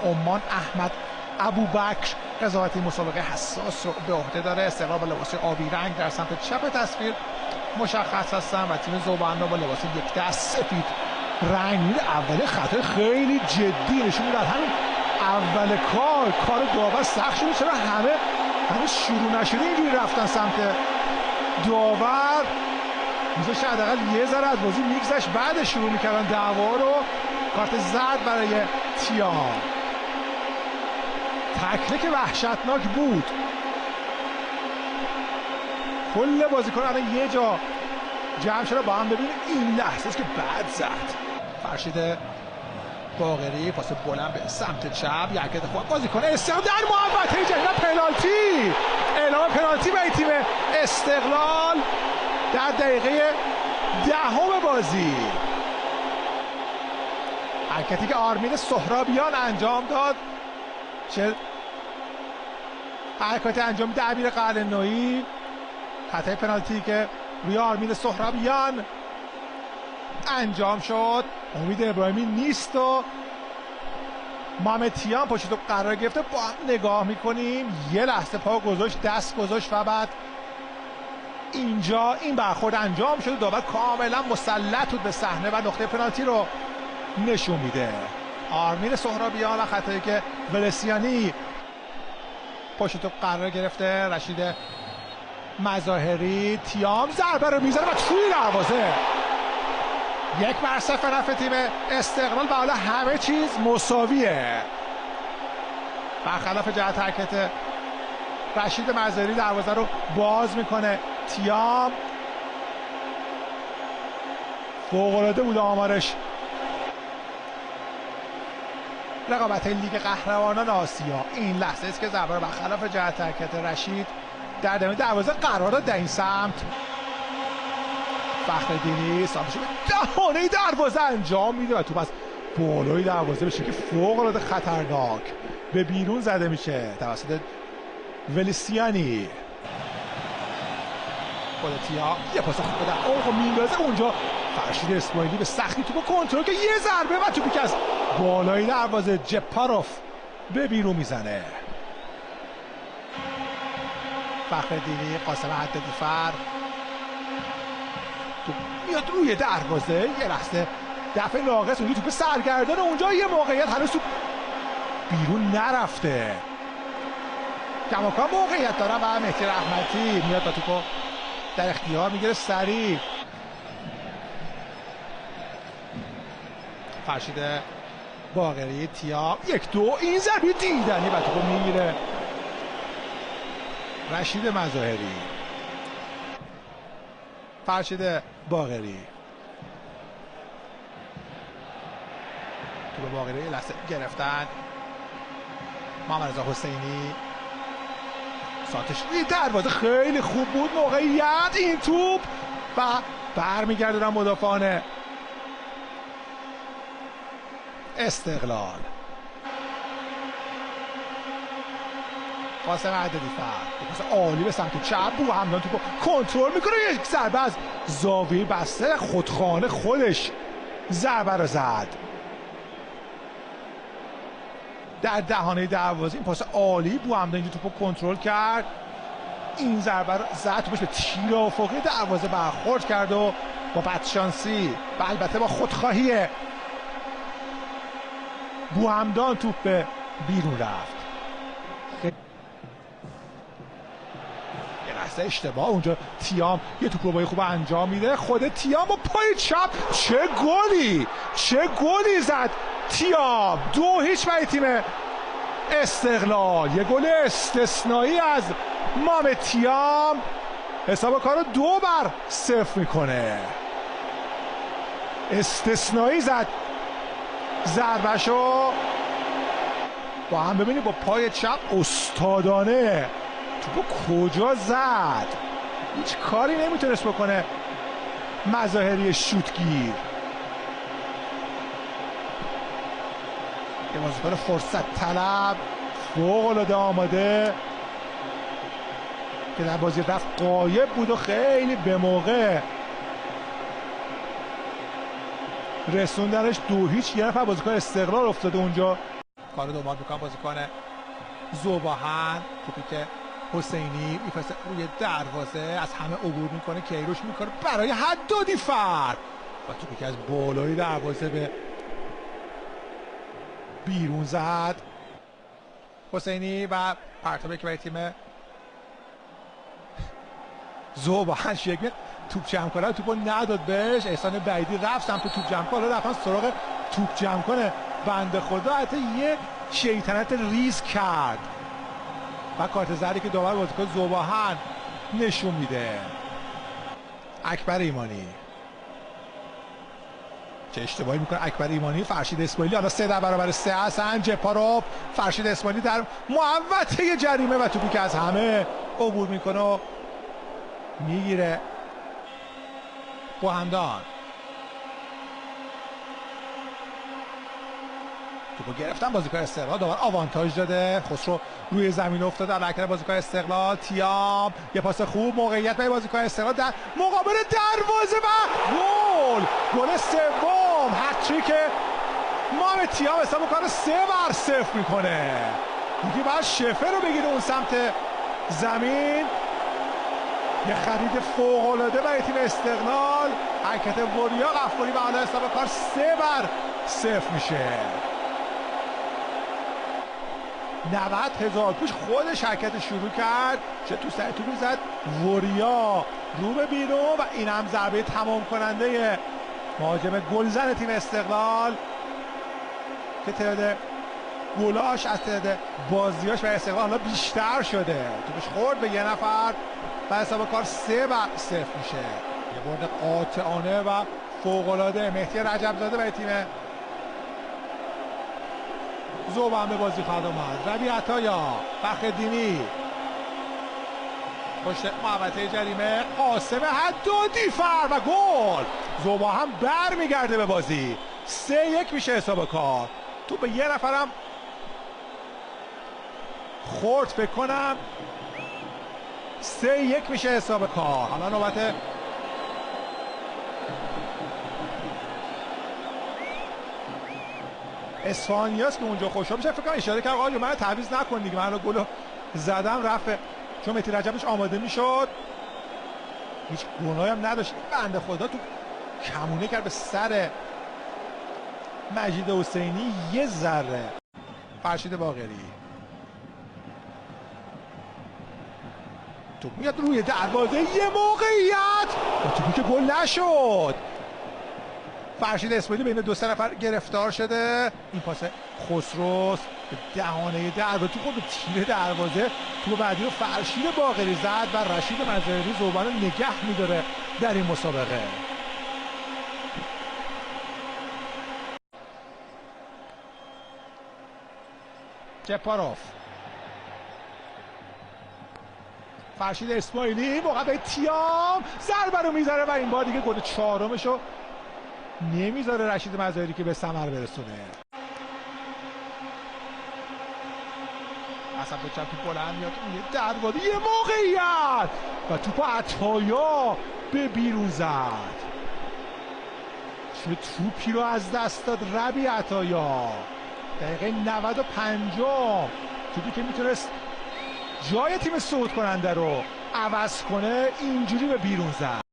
عمان احمد ابوبکر قضاوت این مسابقه حساس رو به عهده داره. استقلال با لباس آبی رنگ در سمت چپ تصویر مشخص هستن و تیم زوبعنا با لباس یک دست سفید رنگ. اول خطای خیلی جدی نشون میداد. همین اول کار داور سخت شده. چرا همه شروع نشده اینجوری رفتن سمت داور؟ میذاش حداقل یه ذره از بازی میگذشت، بعد شروع میکردن دعوا رو. کارت زرد برای تیام. تکله که وحشتناک بود. کل بازیکن الان یه جا جمع شده با هم. ببین این لحظه است که بعد زد. فرشید باقری پاس بلند به سمت چپ، یه حرکت خوب بازیکن استقلال در محوطه جریمه پنالتی. اعلام پنالتی برای تیم استقلال در دقیقه 10 بازی. حرکتی که آرمین سهرابیان انجام داد، چه حرکاتی انجام داد امیر قلعه‌نویی. خطای پنالتی که روی آرمین سهرابیان انجام شد. امید ابراهیمی نیست و محمد تیام پشت توپ قرار گرفته. با هم نگاه میکنیم، یه لحظه پا گذاشت، دست گذاشت و بعد اینجا این برخورد انجام شد. داور کاملا مسلط بود به صحنه و نقطه پنالتی رو نشون میده. آرمین سهرابیان و خطایی که ولسیانی پشت توپ قرار گرفته. رشید مظاهری، تیام ضربه رو میزنه و توی دروازه. 1-0 نفع تیم استقلال و حالا همه چیز مساویه. برخلاف جهت حرکت رشید مظاهری دروازه رو باز میکنه. تیام فوق‌العاده بود آمارش. رقابت لیگ قهرمانان آسیا. این لحظه است که ضربه رو برخلاف جهت حرکت رشید در دروازه قرار داد. در این سمت فخرالدینی سامتش به دهانه دروازه انجام میده و توپ از بالای دروازه به شکلی فوق‌العاده خطرناک به بیرون زده میشه توسط ولسیانی. خودتیا یه پاس خوب در عمق میندازه اونجا. فرشید اسماعیلی به سختی توپ کنترل که یه ضربه و توپی که از بالای دروازه جپاروف به بیرون میزنه. فخرالدینی قاسم حدادی‌فر میاد روی دروازه. یه لحظه دفعه ناقص اونجا توپ سرگردان. اونجا یه موقعیت هنوز توپ بیرون نرفته. کماکان موقعیت دارن و مهدی رحمتی میاد با توپو در اختیار میگیره. سریع فرشید باقری، تیام 1-2. این ضربه دیدنی و توپو میگیره رشید مظاهری. فرشید باقری، توپ باقری یه لحظه گرفتن. محمد رضا حسینی سانتش روی دروازه خیلی خوب بود موقعیت. این توپ و برمیگردونن مدافعان استقلال. قاسم حدادی‌فر پاس عالی به سمت چپ. بوحمدان توپو کنترل میکنه. یک ضربه از زاویه بسته خودخانه خودش ضربه رو زد در دهانه دروازه. این پاس عالی بوحمدان اینجا توپو کنترل کرد. این ضربه رو زد، توپش به تیر افقی دروازه برخورد کرد و با بدشانسی و البته با خودخواهی بوحمدان توپ به بیرون رفت. اشتباه اونجا. تیام یه توپ رو خوب انجام میده. خود تیام با پای چپ چه گلی زد تیام. 2-0 برای تیم استقلال. یه گل استثنایی از محمد تیام حساب کارو 2-0 میکنه. استثنایی زد ضربهشو. با هم ببینید با پای چپ استادانه توپو کجا زد. هیچ کاری نمیتونست بکنه مظاهری شوتگیر. یه بازیکن فرصت طلب فوق‌العاده آماده که در بازی رفت غایب بود و خیلی به موقع رسوندنش. 2-0. یه نفر بازیکن استقلال افتاده اونجا. کار رو دنبال میکنن بازیکن ذوباهن. توپی که حسینی میفرسته روی دروازه، از همه عبور میکنه، کیروش میکنه برای حدادی فرد و توپی که از بالای دروازه به بیرون زد حسینی و پرتابه که برای تیم ذوباهن شکل توپ جمع کنه، توپو نداد بهش. احسان بعیدی رفت سمت توپ جمع کنه، رفتن سراغ توپ جمع کنه بنده خدا، حتی یه شیطنت ریز کرد و کارت زردی که داور بازیکن ذوباهن نشون میده. اکبر ایمانی چه اشتباهی میکنه اکبر ایمانی. فرشید اسماعیلی حالا 3 در برابر 3 هستن. جپاروف، فرشید اسماعیلی در محوطه جریمه و توپی که از همه عبور میکنه و میگیره بوهمدان. توپو گرفتن بازیکن استقلال، داور آوانتاژ داده. خسرو روی زمین افتاده، حرکت بازیکن استقلال. تیام یه پاس خوب، موقعیت برای بازیکن استقلال در مقابل دروازه و گل سوم. هتریک محمد تیام حساب میکنه 3-0 میکنه. دیگه بعد شفر رو بگیره اون سمت زمین. یه خرید فوق العاده برای تیم استقلال. حرکت وریا غفوری و حالا حساب کار 3-0 میشه. 90,000 پیش خودش حرکت شروع کرد، چه تو سر توپی زد وریا رو به بیرون و این هم ضربه تمام کننده مهاجم گلزن تیم استقلال که تعداد گلاش از تعداد بازیاش برای استقلال حالا بیشتر شده. توپش خورد به یه نفر و حساب کار 3-0 میشه. یه برد قاطعانه و فوق‌العاده. مهدی رجبزاده برای تیم ذوباهن به بازی خواهد آمد. ربیع عطایا، فخرالدینی پشت محوطه جریمه، قاسم حدادی فر و گل. ذوباهن برمیگرده به بازی. 3-1 میشه حساب کار. تو به یه نفرم خورد فکر کنم. 3-1 میشه حساب کار. حالا نوبت اصفهانیاست که اونجا خوشحال میشه. فکر کنم اشاره کرد آقا من تعویض نکن دیگه، من گل زدم رفت، چون مهدی رجبش آماده میشد. هیچ گناهی هم نداشت بنده خدا. تو کمونه کرد به سر مجید حسینی یه ذره. فرشید باقری توپ میاد روی دروازه، یه موقعیت با توپی که گل نشد. فرشید اسماعیلی بین 2 نفر گرفتار شده. این پاس خسروست به دهانه دروازه، تو خود به تیر دروازه. توپ بعدی رو فرشید باقری زد و رشید مظاهری ذوباهن رو نگه میداره در این مسابقه. جپاروف، فرشید اسماعیلی موقع به تیام ضربه رو میذاره و این بار دیگه گل 4مش رو نمیذاره رشید مظاهری که به ثمر برسونه. اصلا به چپ توپ بلند میاد روی دروازه، یه موقعیت و توپ عطایا به بیرون زد. چه توپی رو از دست داد ربیع عطایا. دقیقه 95 توپی که میتونست جای تیم صعود کننده رو عوض کنه اینجوری به بیرون زد.